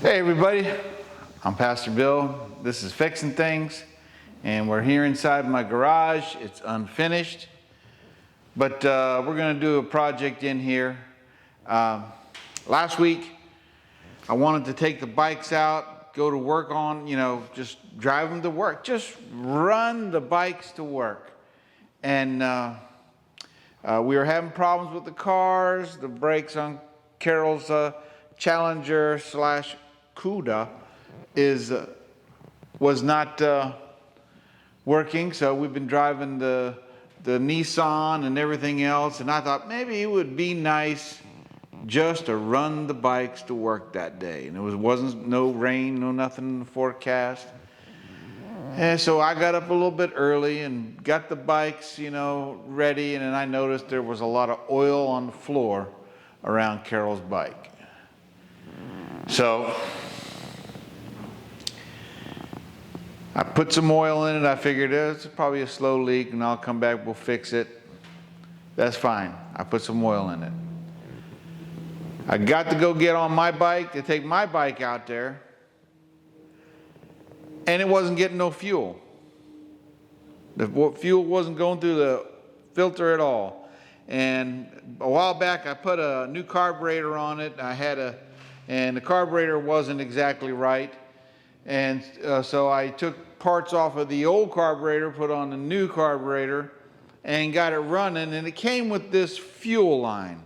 Hey everybody, I'm Pastor Bill. This is Fixing Things, and we're here inside my garage. It's unfinished, but we're going to do a project in here. Last week, I wanted to take the bikes out, go to work on, just drive them to work, just run the bikes to work. And we were having problems with the cars. The brakes on Carol's Challenger / Cuda was not working, so we've been driving the Nissan and everything else, and I thought maybe it would be nice just to run the bikes to work that day. And it wasn't no rain, no nothing in the forecast. And so I got up a little bit early and got the bikes, ready, and then I noticed there was a lot of oil on the floor around Carol's bike. So I put some oil in it. I figured it's probably a slow leak and I'll come back, we'll fix it. That's fine. I put some oil in it. I got to go get on my bike to take my bike out there, and it wasn't getting no fuel. The fuel wasn't going through the filter at all. And a while back I put a new carburetor on it. And the carburetor wasn't exactly right. And so I took parts off of the old carburetor, put on the new carburetor, and got it running. And it came with this fuel line.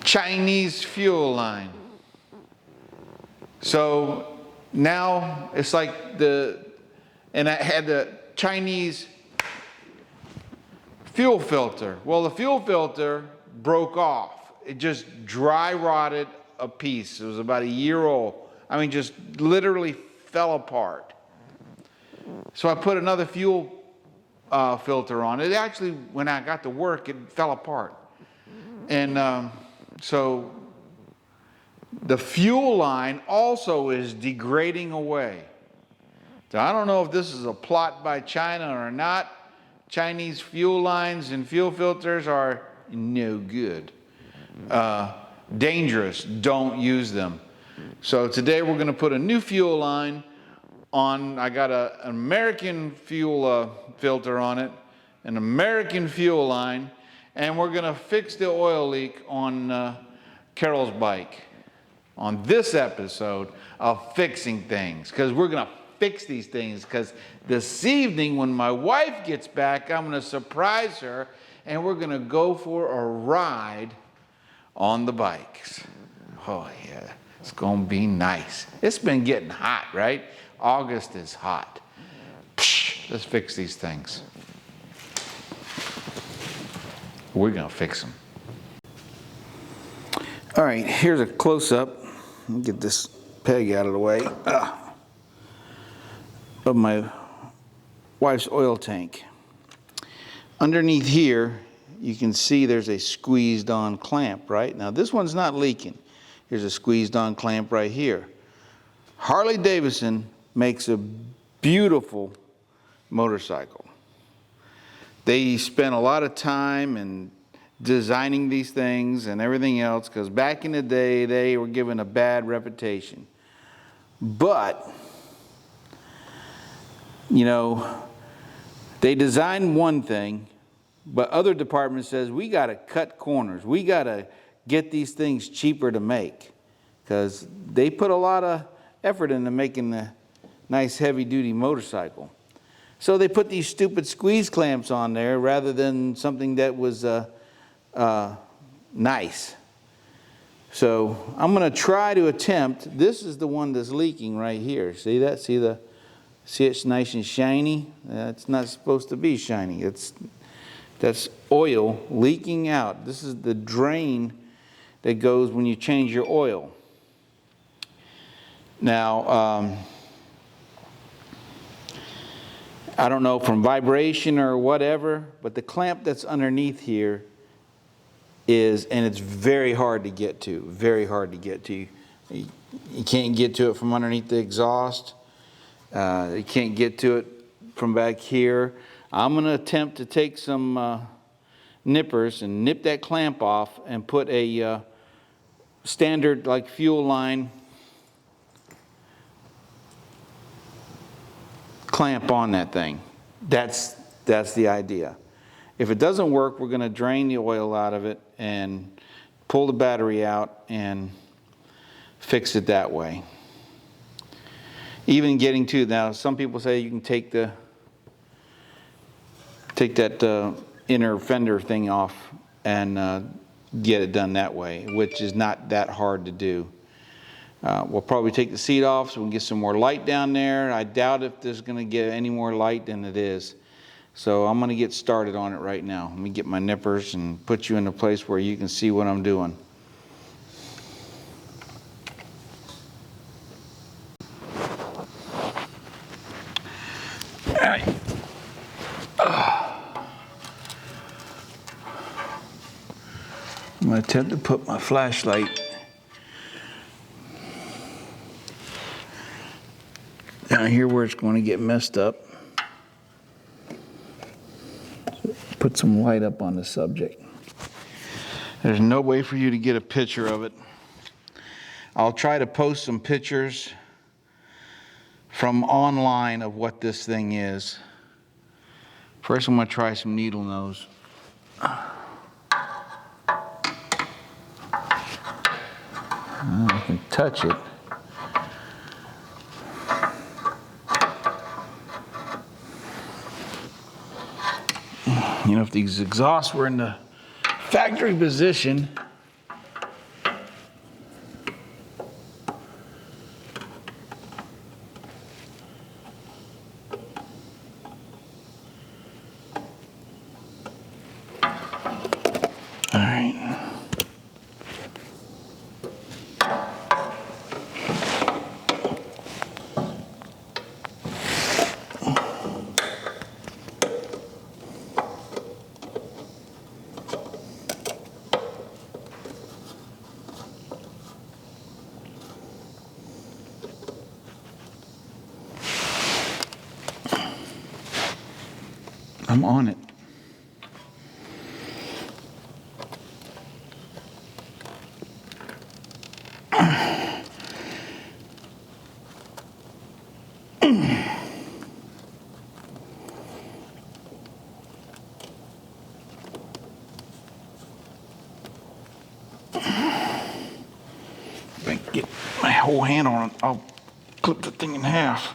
Chinese fuel line. So now it's like and I had the Chinese fuel filter. Well, the fuel filter broke off. It just dry rotted a piece. It was about a year old. I mean, just literally fell apart. So I put another fuel filter on it. Actually, when I got to work, it fell apart. And so the fuel line also is degrading away. So I don't know if this is a plot by China or not. Chinese fuel lines and fuel filters are no good. Dangerous. Don't use them. So today we're going to put a new fuel line on. I got an American fuel filter on it, an American fuel line, and we're going to fix the oil leak on Carol's bike on this episode of Fixing Things, because we're going to fix these things, because this evening when my wife gets back, I'm going to surprise her and we're going to go for a ride on the bikes. Oh yeah, it's going to be nice. It's been getting hot, right? August is hot. Psh, let's fix these things. We're going to fix them. All right, here's a close-up. Let me get this peg out of the way. Of my wife's oil tank. Underneath here, you can see there's a squeezed-on clamp, right? Now, this one's not leaking. Here's a squeezed-on clamp right here. Harley Davidson makes a beautiful motorcycle. They spent a lot of time in designing these things and everything else, because back in the day, they were given a bad reputation. But they designed one thing, but other departments says we got to cut corners. We got to get these things cheaper to make, because they put a lot of effort into making a nice heavy-duty motorcycle. So they put these stupid squeeze clamps on there rather than something that was nice. So I'm going to try to attempt. This is the one that's leaking right here. See that? See it's nice and shiny? It's not supposed to be shiny. That's oil leaking out. This is the drain that goes when you change your oil. Now, I don't know from vibration or whatever, but the clamp that's underneath here and it's very hard to get to, very hard to get to. You can't get to it from underneath the exhaust. You can't get to it from back here. I'm going to attempt to take some nippers and nip that clamp off and put a standard like fuel line clamp on that thing. That's the idea. If it doesn't work, we're going to drain the oil out of it and pull the battery out and fix it that way. Even getting to, now some people say you can take that inner fender thing off and get it done that way, which is not that hard to do. We'll probably take the seat off so we can get some more light down there. I doubt if there's going to get any more light than it is. So I'm going to get started on it right now. Let me get my nippers and put you in a place where you can see what I'm doing. All right. I'm going to attempt to put my flashlight down here where it's going to get messed up. Put some light up on the subject. There's no way for you to get a picture of it. I'll try to post some pictures from online of what this thing is. First, I'm going to try some needle nose. I can touch it. You know, if these exhausts were in the factory position, all right. I'm on it. If I can get my whole hand on it, I'll clip the thing in half.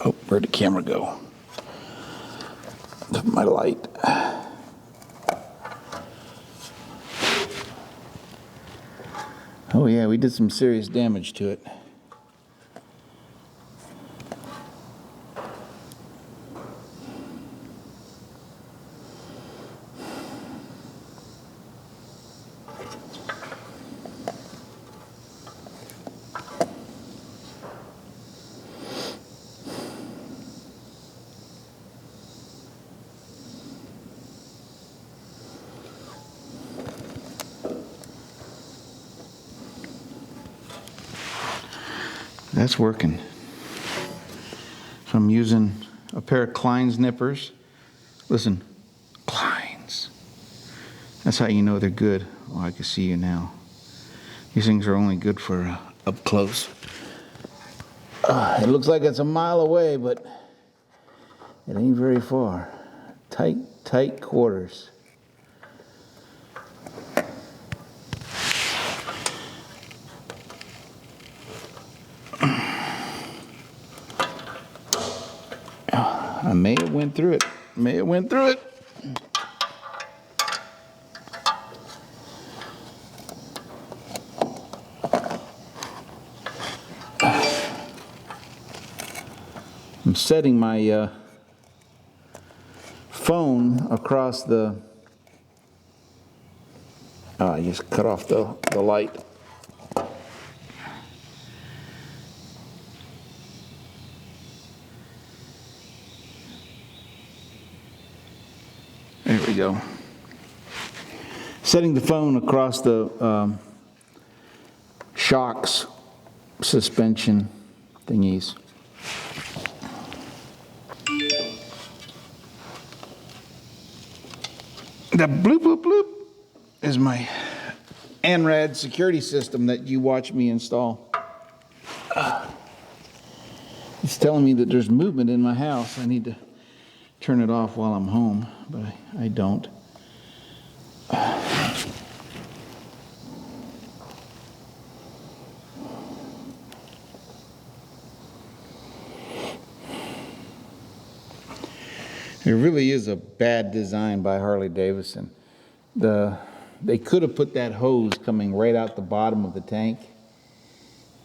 Oh, where'd the camera go? My light. Oh yeah, we did some serious damage to it. That's working. So I'm using a pair of Klein's nippers. Listen, Klein's. That's how you know they're good. Oh, I can see you now. These things are only good for up close. It looks like it's a mile away, but it ain't very far. Tight quarters. I may have went through it. I'm setting my phone across the... I just cut off the light. There we go. setting the phone across the shocks suspension thingies. The bloop bloop bloop is my ANRAD security system that you watch me install. It's telling me that there's movement in my house. I need to turn it off while I'm home, but I don't. It really is a bad design by Harley Davidson. They could have put that hose coming right out the bottom of the tank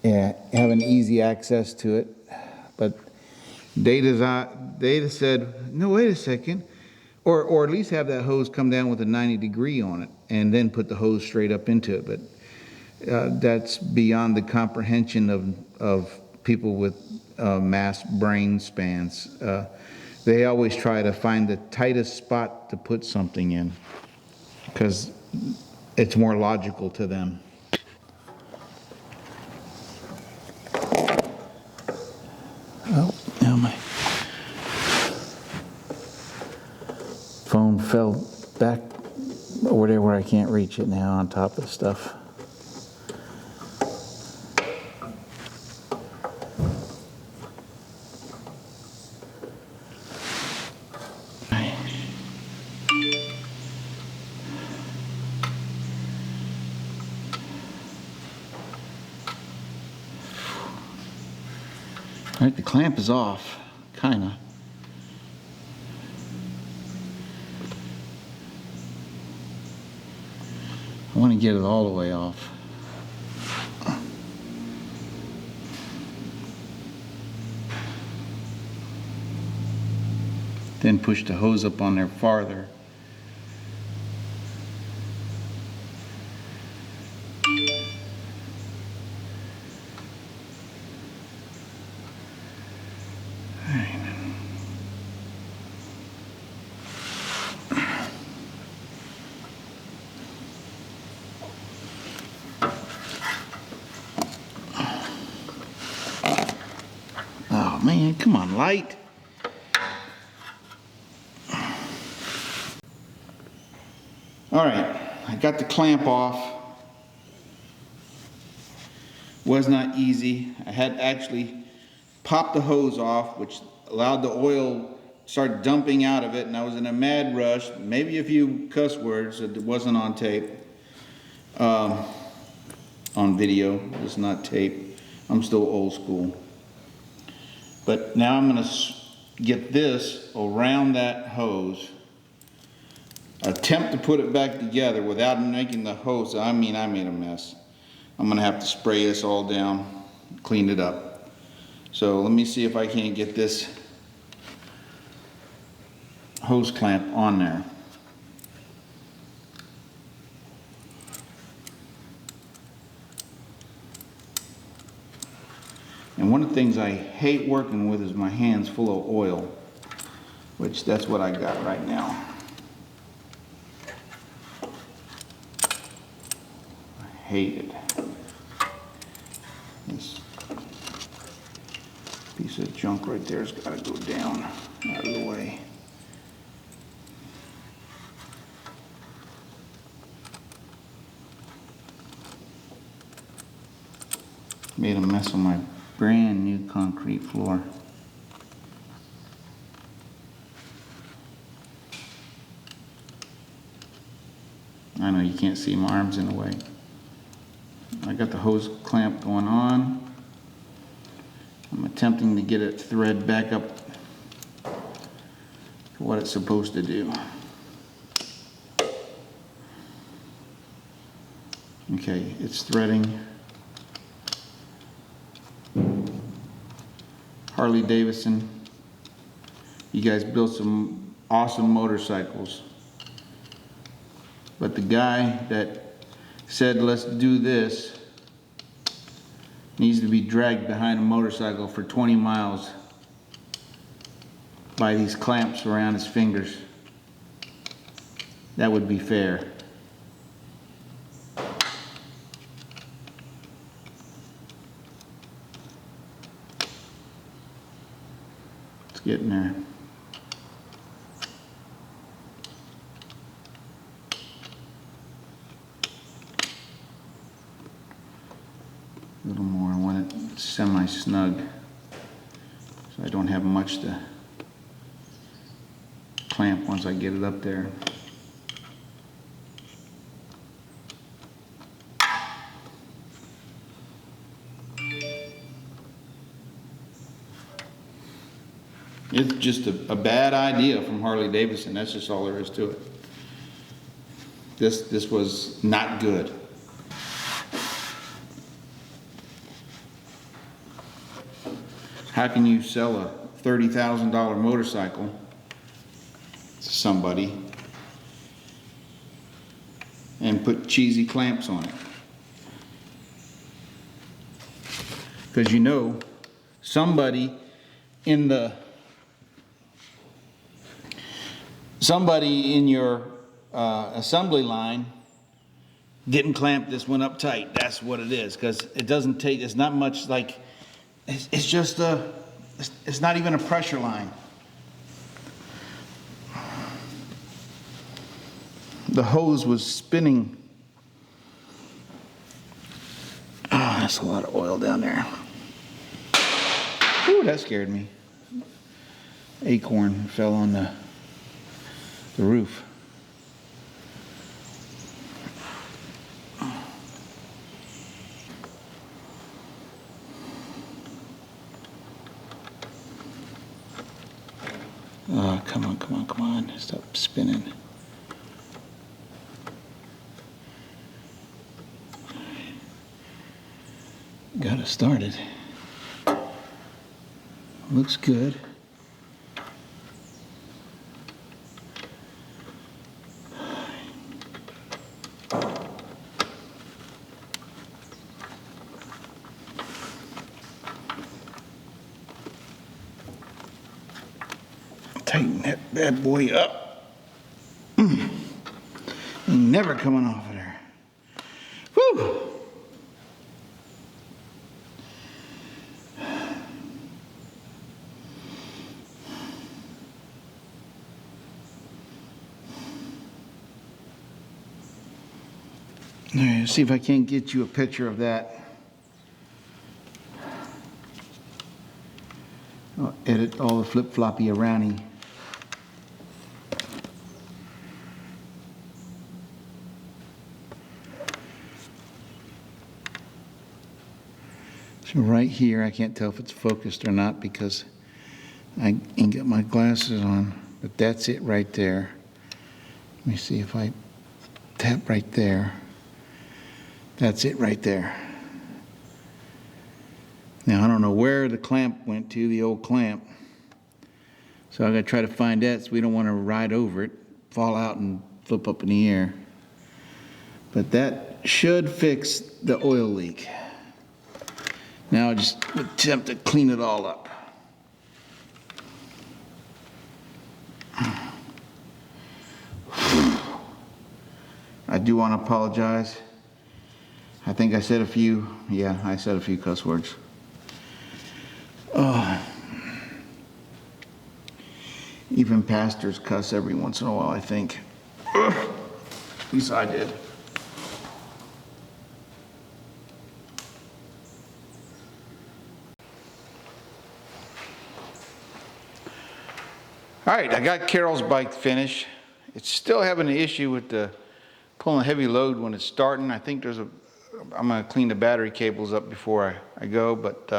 and having easy access to it, but they said, no, wait a second, or at least have that hose come down with a 90-degree on it and then put the hose straight up into it. But that's beyond the comprehension of people with mass brain spans. They always try to find the tightest spot to put something in because it's more logical to them. Oh, now my phone fell back over there where I can't reach it now on top of stuff. All right, the clamp is off, kinda. I want to get it all the way off. Then push the hose up on there farther. Oh man, come on, light. All right, I got the clamp off. Was not easy. I had actually popped the hose off, which allowed the oil start dumping out of it, and I was in a mad rush. Maybe a few cuss words that wasn't on tape, on video. It's not tape. I'm still old school. But now I'm going to get this around that hose. Attempt to put it back together without making the hose. I made a mess. I'm going to have to spray this all down, clean it up. So let me see if I can't get this hose clamp on there. And one of the things I hate working with is my hands full of oil, which that's what I got right now. I hate it. This piece of junk right there's got to go down out of the way. Made a mess of my brand new concrete floor. I know you can't see my arms in the way. I got the hose clamp going on. I'm attempting to get it thread back up to what it's supposed to do. Okay, it's threading. Harley Davidson, you guys built some awesome motorcycles, but the guy that said let's do this needs to be dragged behind a motorcycle for 20 miles by these clamps around his fingers. That would be fair. getting there. A little more. I want it semi-snug, so I don't have much to clamp once I get it up there. It's just a bad idea from Harley Davidson. That's just all there is to it. This was not good. How can you sell a $30,000 motorcycle to somebody and put cheesy clamps on it? Because you know somebody in your assembly line didn't clamp this one up tight. That's what it is. Because it doesn't take, it's not much like, it's just it's not even a pressure line. The hose was spinning. Oh, that's a lot of oil down there. Ooh, that scared me. Acorn fell on the roof. Oh, come on, come on, come on. Stop spinning. Got it started. Looks good. Tighten that bad boy up. Never coming off of there. Whew! All right, let's see if I can't get you a picture of that. I'll edit all the flip-floppy aroundy. So right here, I can't tell if it's focused or not because I ain't got my glasses on, but that's it right there. Let me see if I tap right there. That's it right there. Now I don't know where the clamp went to, the old clamp. So I gotta try to find that so we don't want to ride over it, fall out and flip up in the air. But that should fix the oil leak. Now I'll just attempt to clean it all up. I do want to apologize. I think I said a few cuss words. Even pastors cuss every once in a while, I think. At least I did. All right, I got Carol's bike finished. It's still having an issue with the pulling a heavy load when it's starting. I think I'm gonna clean the battery cables up before I go, but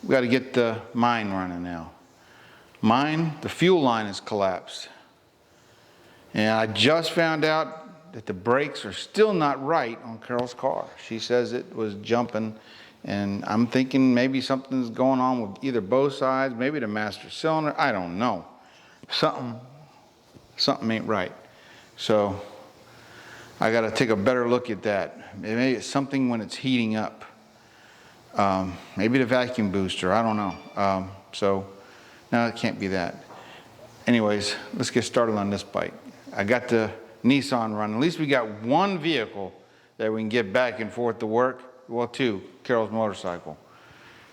we gotta get the mine running now. The fuel line has collapsed. And I just found out that the brakes are still not right on Carol's car. She says it was jumping, and I'm thinking maybe something's going on with either both sides, maybe the master cylinder, I don't know. Something ain't right. So I gotta take a better look at that. Maybe it's something when it's heating up. Maybe the vacuum booster, I don't know. So no, it can't be that. Anyways, let's get started on this bike. I got the Nissan running. At least we got one vehicle that we can get back and forth to work. Well, two, Carol's motorcycle.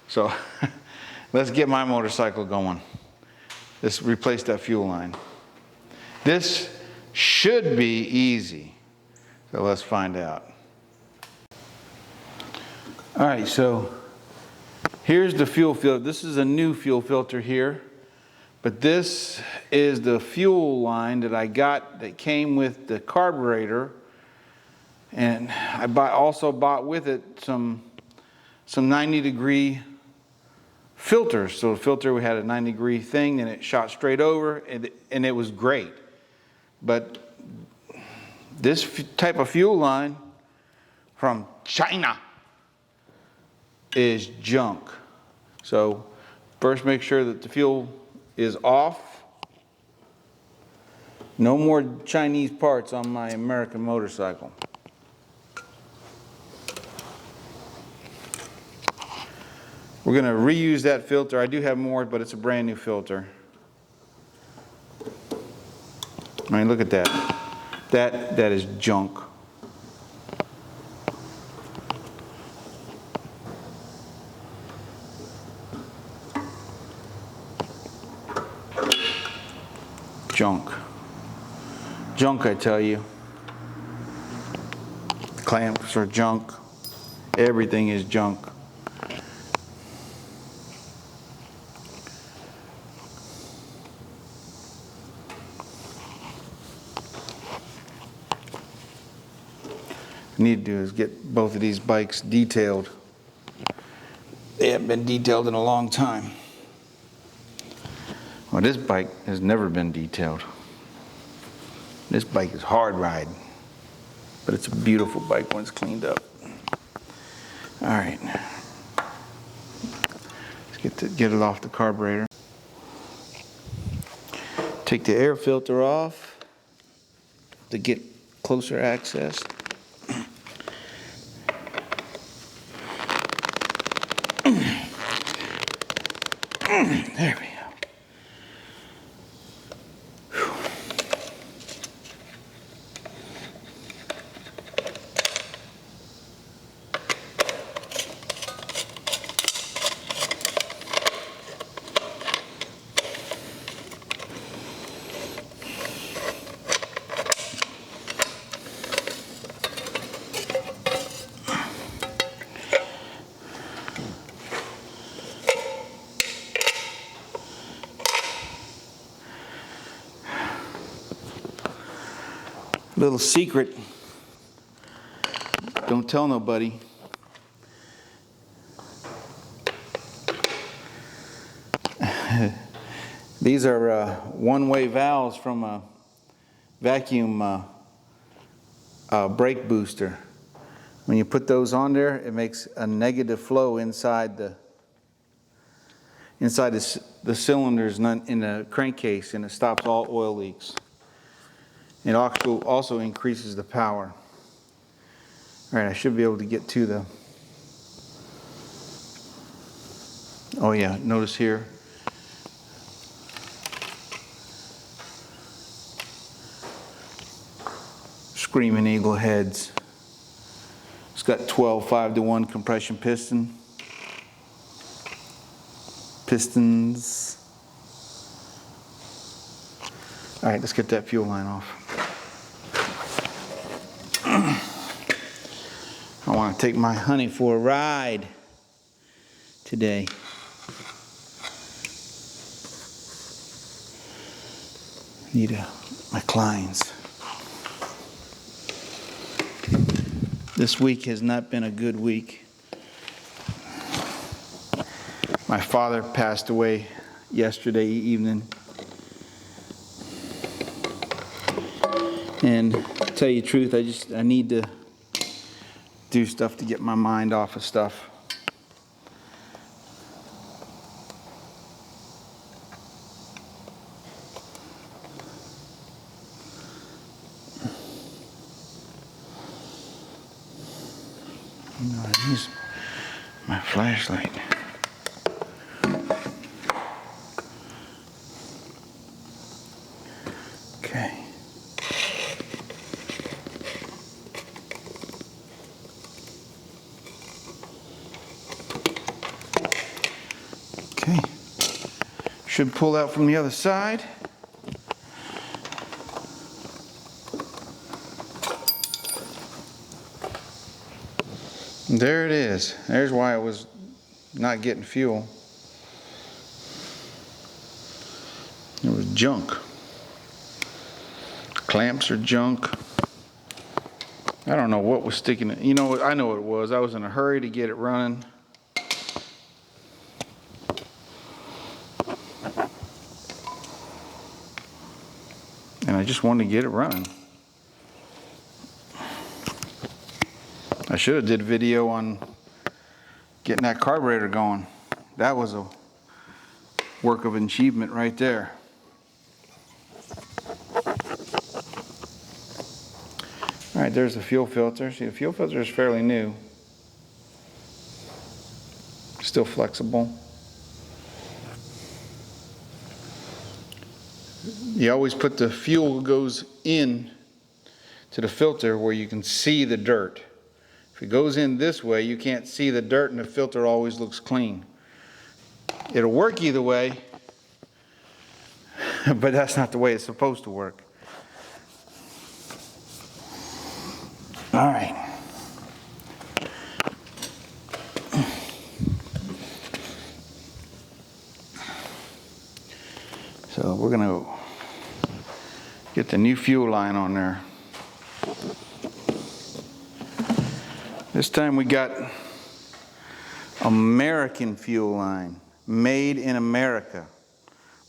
So Let's get my motorcycle going. Let's replace that fuel line. This should be easy. So let's find out. All right, so here's the fuel filter. This is a new fuel filter here, but this is the fuel line that I got that came with the carburetor. And I also bought with it some 90-degree filters. So the filter, we had a 90-degree thing, and it shot straight over, and it was great. But this type of fuel line from China is junk. So first, make sure that the fuel is off. No more Chinese parts on my American motorcycle. We're going to reuse that filter. I do have more, but it's a brand new filter. I mean, look at that. That is junk. Junk. Junk, I tell you. Clamps are junk. Everything is junk. Need to do is get both of these bikes detailed. They haven't been detailed in a long time. Well, this bike has never been detailed. This bike is hard ride, but it's a beautiful bike when it's cleaned up. All right, let's get it off the carburetor. Take the air filter off to get closer access. There we go. Little secret, don't tell nobody. These are one-way valves from a vacuum brake booster. When you put those on there, it makes a negative flow inside the cylinders in the crankcase, and it stops all oil leaks. It also increases the power. All right, I should be able to get to the... Oh yeah, notice here. Screaming Eagle heads. It's got 12 5-to-1 compression pistons. All right, let's get that fuel line off. I want to take my honey for a ride today. Need my Kleins. This week has not been a good week. My father passed away yesterday evening. And to tell you the truth, I need to do stuff to get my mind off of stuff. I'm going to use my flashlight. Okay. Okay. Should pull out from the other side. There it is. There's why it was not getting fuel. It was junk. Clamps are junk. I don't know what was sticking it. You know what? I know what it was. I was in a hurry to get it running. And I just wanted to get it running. I should have did a video on getting that carburetor going. That was a work of achievement right there. All right, there's the fuel filter. See, the fuel filter is fairly new. Still flexible. You always put the fuel goes in to the filter where you can see the dirt. If it goes in this way, you can't see the dirt and the filter always looks clean. It'll work either way, but that's not the way it's supposed to work. All right. So we're going to get the new fuel line on there. This time we got American fuel line, made in America.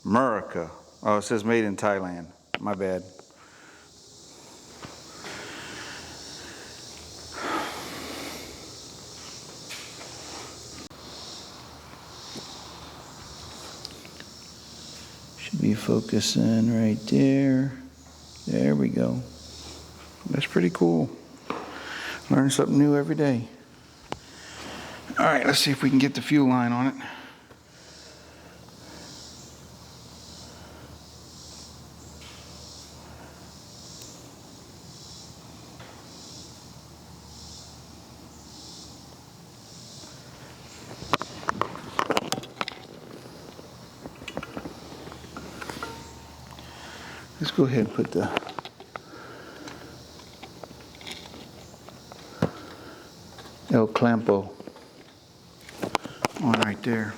America. Oh, it says made in Thailand. My bad. Should be focusing right there. There we go. That's pretty cool. Learn something new every day. All right, let's see if we can get the fuel line on it. Let's go ahead and put the El Clampo on right there.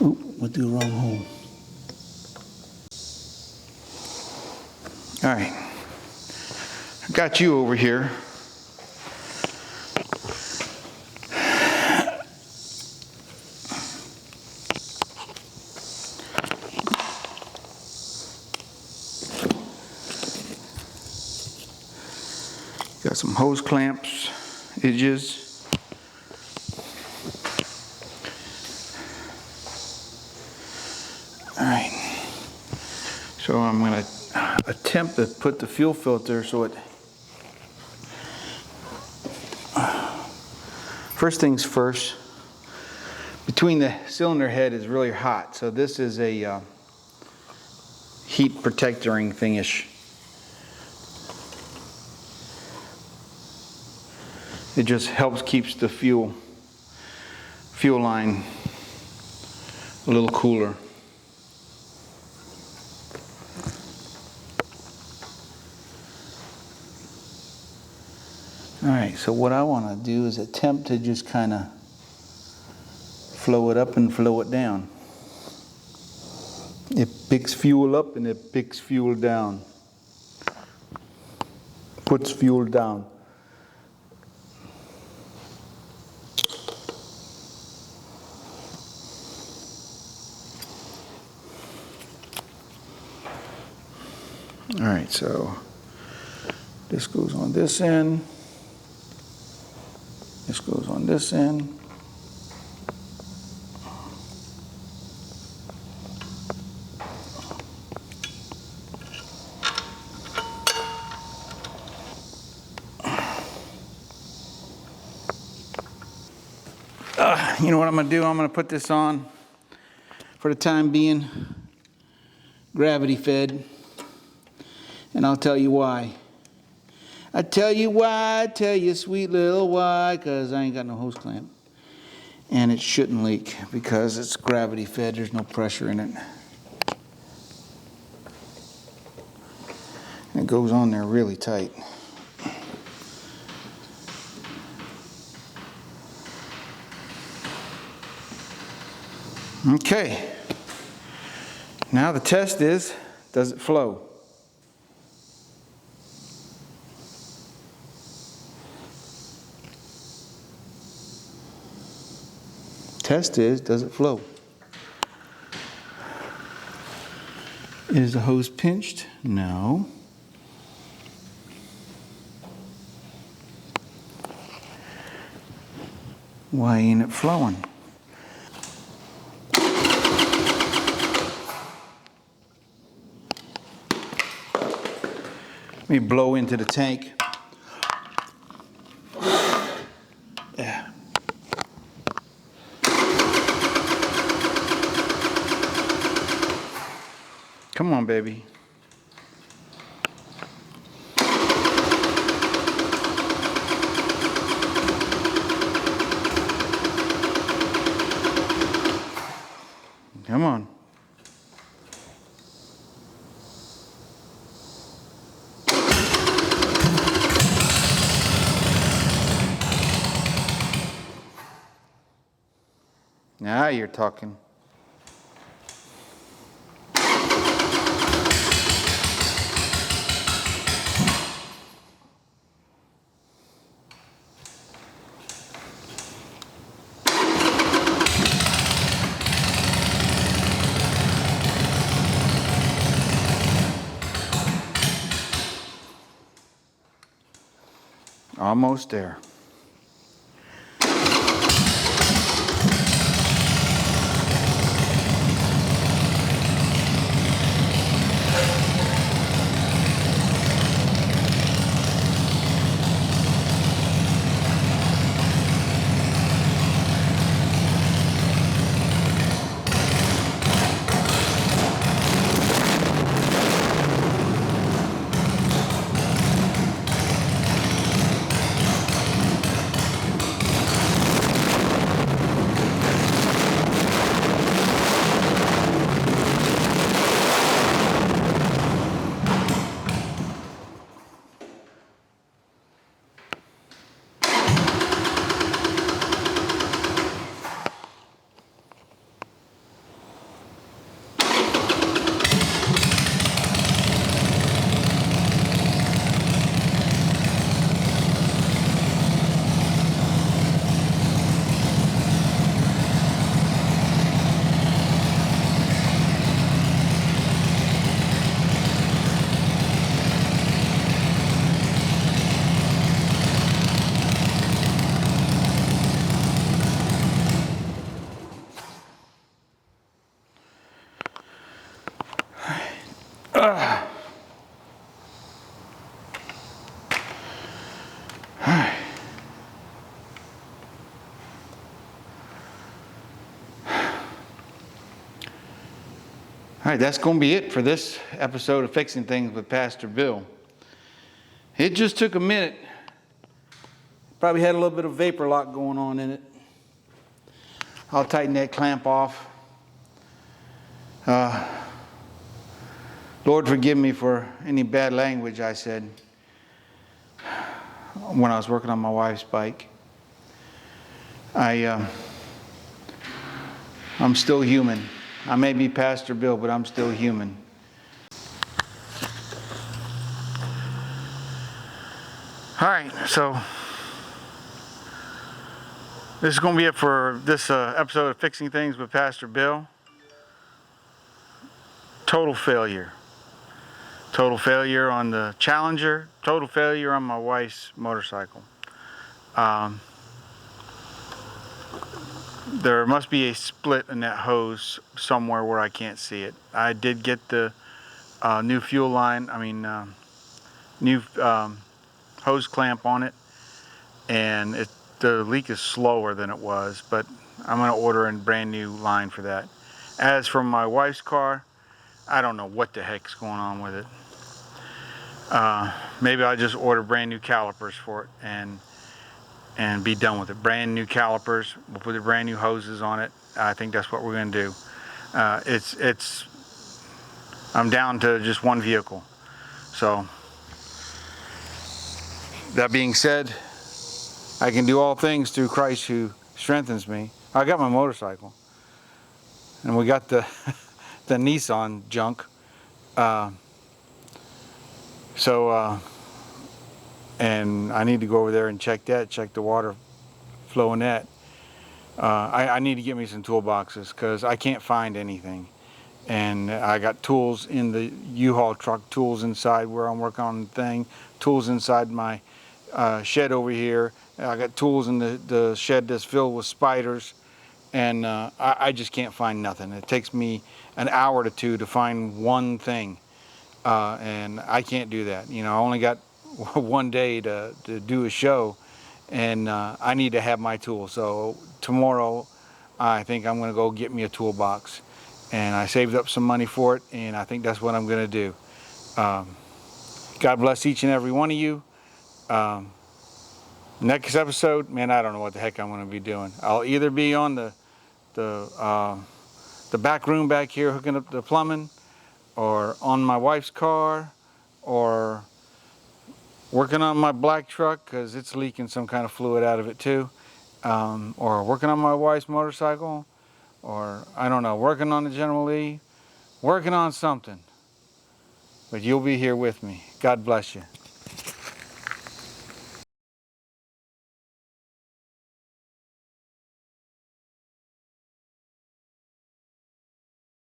Oop, went through the wrong hole. All right, I got you over here. Got some hose clamps, edges. All right. So I'm going to attempt to put the fuel filter so it. First things first. Between the cylinder head is really hot, so this is a heat protectoring thingish. It just helps keeps the fuel line a little cooler. All right, so what I want to do is attempt to just kind of flow it up and flow it down. It picks fuel up and it picks fuel down. Puts fuel down. All right, so this goes on this end. This goes on this end. You know what I'm going to do? I'm going to put this on for the time being, gravity fed. And I'll tell you why. I tell you why, I tell you sweet little why, because I ain't got no hose clamp. And it shouldn't leak because it's gravity fed, there's no pressure in it. And it goes on there really tight. Okay. Now the test is, does it flow? Test is, does it flow? Is the hose pinched? No. Why ain't it flowing? Let me blow into the tank. Yeah. Come on, baby. Come on. Now you're talking. Almost there. All right, that's going to be it for this episode of Fixing Things with Pastor Bill. It just took a minute. Probably had a little bit of vapor lock going on in it. I'll tighten that clamp off. Lord, forgive me for any bad language I said when I was working on my wife's bike. I'm still human. I may be Pastor Bill, but I'm still human. All right, so this is going to be it for this episode of Fixing Things with Pastor Bill. Total failure. Total failure on the Challenger. Total failure on my wife's motorcycle. There must be a split in that hose somewhere where I can't see it. I did get the new fuel line, new hose clamp on it, and the leak is slower than it was, but I'm going to order a brand new line for that. As for my wife's car, I don't know what the heck's going on with it. maybe I'll just order brand new calipers for it and be done with it. Brand new calipers. We'll put the brand new hoses on it. I think that's what we're going to do. I'm down to just one vehicle. So that being said, I can do all things through Christ who strengthens me. I got my motorcycle, and we got the the Nissan junk. And I need to go over there and check the water flow in that. I need to get me some toolboxes because I can't find anything. And I got tools in the U-Haul truck, tools inside where I'm working on the thing, tools inside my shed over here. I got tools in the shed that's filled with spiders, and I just can't find nothing. It takes me an hour to two to find one thing, and I can't do that. You know, I only got one day to do a show, and I need to have my tools. So tomorrow I think I'm going to go get me a toolbox, and I saved up some money for it, and I think that's what I'm going to do. God bless each and every one of you. Next episode, man, I don't know what the heck I'm going to be doing. I'll either be on the back room back here hooking up the plumbing, or on my wife's car, or working on my black truck because it's leaking some kind of fluid out of it too, or working on my wife's motorcycle, or I don't know, working on the General Lee, working on something. But you'll be here with me. God bless you.